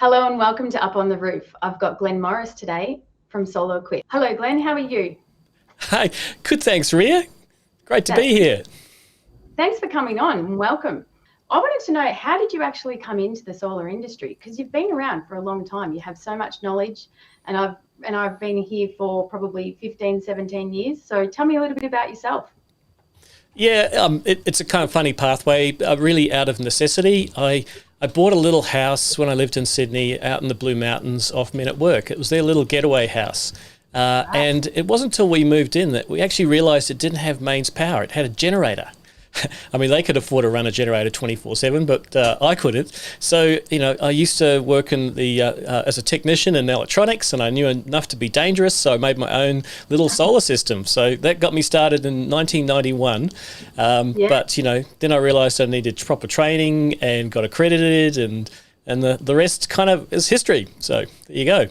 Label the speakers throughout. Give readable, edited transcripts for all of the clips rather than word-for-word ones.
Speaker 1: Hello and welcome to Up on the Roof. I've got Glen Morris today from SolarQuip. Hello, Glen. How are you?
Speaker 2: Hi, good, thanks, Ria. Great to
Speaker 1: That's
Speaker 2: be here.
Speaker 1: Thanks for coming on and welcome. I wanted to know, how did you actually come into the solar industry? Because you've been around for a long time. You have so much knowledge, and I've been here for probably 15, 17 years. So tell me a little bit about yourself.
Speaker 2: It's a kind of funny pathway, really out of necessity. I bought a little house when I lived in Sydney out in the Blue Mountains off Men at Work. It was their little getaway house. And it wasn't until we moved in that we actually realised it didn't have mains power. It had a generator. I mean, they could afford to run a generator 24/7, but I couldn't. So, I used to work in the as a technician in electronics, and I knew enough to be dangerous, so I made my own little solar system. So that got me started in 1991. But, then I realised I needed proper training and got accredited, and the rest kind of is history. So there you go.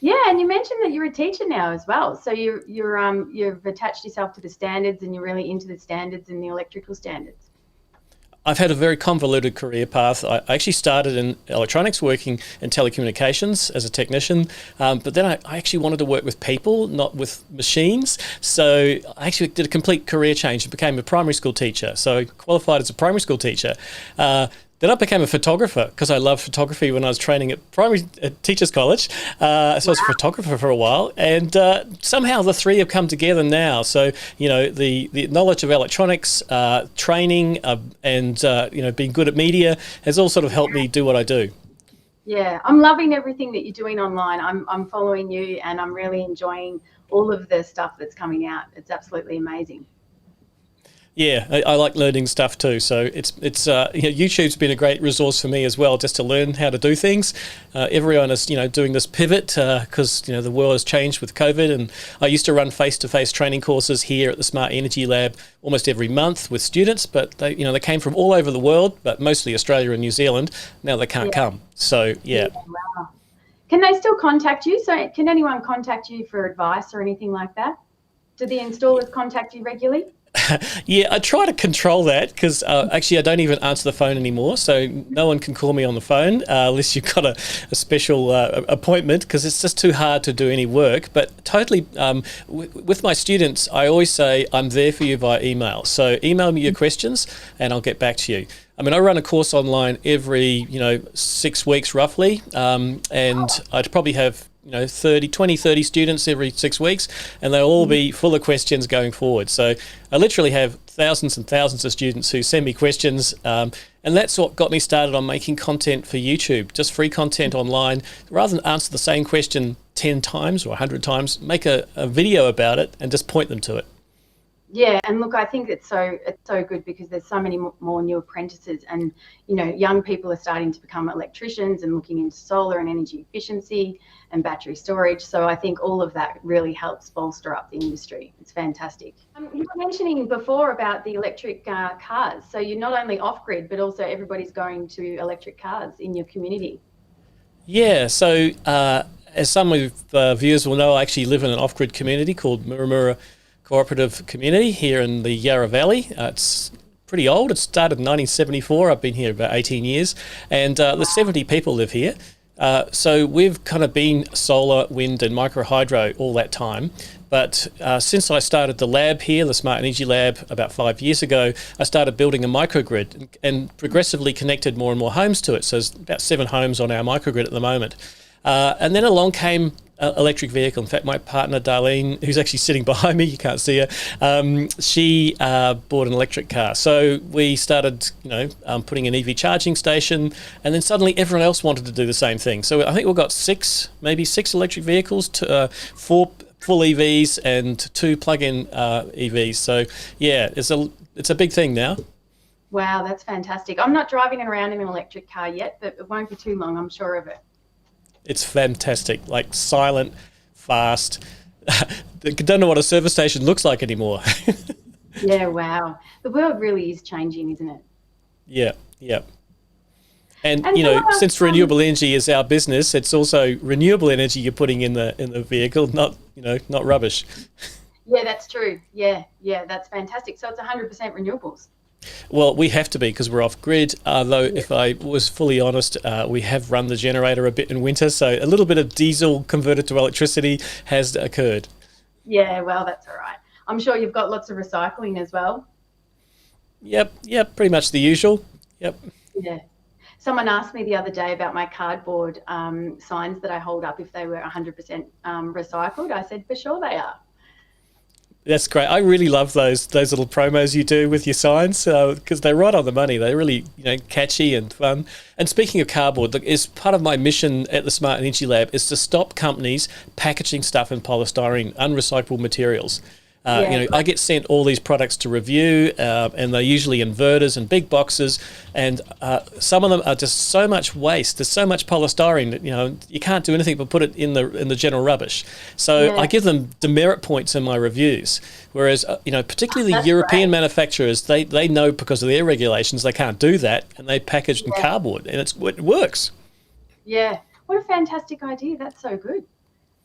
Speaker 1: Yeah, and you mentioned that you're a teacher now as well. So you've attached yourself to the standards, and you're really into the standards and the electrical standards.
Speaker 2: I've had a very convoluted career path. I actually started in electronics, working in telecommunications as a technician, but then I actually wanted to work with people, not with machines. So I actually did a complete career change and became a primary school teacher. So I qualified as a primary school teacher. Then I became a photographer because I loved photography when I was training at primary teachers college. So I was a photographer for a while, and somehow the three have come together now. So the knowledge of electronics, training, and being good at media has all sort of helped me do what I do.
Speaker 1: Yeah, I'm loving everything that you're doing online. I'm following you, and I'm really enjoying all of the stuff that's coming out. It's absolutely amazing.
Speaker 2: Yeah, I like learning stuff too. So it's YouTube's been a great resource for me as well, just to learn how to do things. Everyone is doing this pivot because the world has changed with COVID, and I used to run face-to-face training courses here at the SmartEnergyLab almost every month with students, but they came from all over the world, but mostly Australia and New Zealand. Now they can't come. So yeah.
Speaker 1: Wow. Can they still contact you? So can anyone contact you for advice or anything like that? Do the installers contact you regularly?
Speaker 2: Yeah, I try to control that because actually I don't even answer the phone anymore, so no one can call me on the phone unless you've got a special appointment, because it's just too hard to do any work. But totally, with my students, I always say I'm there for you via email. So email me your questions and I'll get back to you. I mean, I run a course online every 6 weeks roughly, and I'd probably have 30 students every 6 weeks, and they'll all be full of questions going forward. So I literally have thousands and thousands of students who send me questions, and that's what got me started on making content for YouTube, just free content online. Rather than answer the same question 10 times or 100 times, make a video about it and just point them to it.
Speaker 1: Yeah, and look, I think it's so good because there's so many more new apprentices, and young people are starting to become electricians and looking into solar and energy efficiency and battery storage. So I think all of that really helps bolster up the industry. It's fantastic. You were mentioning before about the electric cars. So you're not only off grid, but also everybody's going to electric cars in your community.
Speaker 2: Yeah, so as some of the viewers will know, I actually live in an off-grid community called Murramura Cooperative Community here in the Yarra Valley. It's pretty old. It started in 1974. I've been here about 18 years, and there's 70 people live here. So we've kind of been solar, wind and micro hydro all that time. But since I started the lab here, the Smart Energy Lab, about 5 years ago, I started building a microgrid and progressively connected more and more homes to it. So there's about 7 homes on our microgrid at the moment. And then along came electric vehicle. In fact, my partner Darlene, who's actually sitting behind me, you can't see her, she bought an electric car. So we started, putting an EV charging station, and then suddenly everyone else wanted to do the same thing. So I think we've got maybe six electric vehicles, 4 full EVs and 2 plug-in EVs. So yeah, it's a big thing now.
Speaker 1: Wow, that's fantastic. I'm not driving around in an electric car yet, but it won't be too long, I'm sure of it.
Speaker 2: It's fantastic, like silent, fast. Don't know what a service station looks like anymore.
Speaker 1: Yeah, wow. The world really is changing, isn't it?
Speaker 2: Yeah. And since renewable energy is our business, it's also renewable energy you're putting in the vehicle, not rubbish.
Speaker 1: Yeah, that's true. Yeah, that's fantastic. So it's 100% renewables.
Speaker 2: Well, we have to be because we're off grid. Though, if I was fully honest, we have run the generator a bit in winter, so a little bit of diesel converted to electricity has occurred.
Speaker 1: Yeah, well, that's all right. I'm sure you've got lots of recycling as well.
Speaker 2: Yep, pretty much the usual. Yep.
Speaker 1: Yeah. Someone asked me the other day about my cardboard signs that I hold up if they were 100% recycled. I said, for sure they are.
Speaker 2: That's great. I really love those little promos you do with your signs because they're right on the money. They're really catchy and fun. And speaking of cardboard, look, is part of my mission at the Smart Energy Lab is to stop companies packaging stuff in polystyrene, unrecyclable materials. I get sent all these products to review, and they're usually inverters and big boxes, and some of them are just so much waste. There's so much polystyrene that you can't do anything but put it in the general rubbish. So I give them demerit points in my reviews. Whereas particularly the European manufacturers, they know because of their regulations they can't do that, and they package in cardboard, and it works.
Speaker 1: Yeah, what a fantastic idea! That's so good.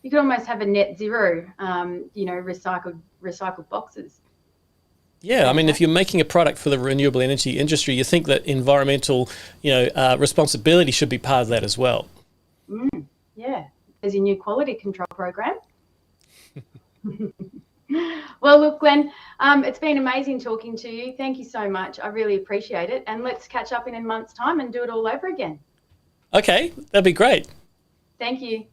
Speaker 1: You could almost have a net zero, recycled boxes.
Speaker 2: Yeah, I mean, if you're making a product for the renewable energy industry, you think that environmental, responsibility should be part of that as well.
Speaker 1: Yeah, there's your new quality control program. Well, look, Glenn, it's been amazing talking to you. Thank you so much. I really appreciate it. And let's catch up in a month's time and do it all over again.
Speaker 2: Okay, that'd be great.
Speaker 1: Thank you.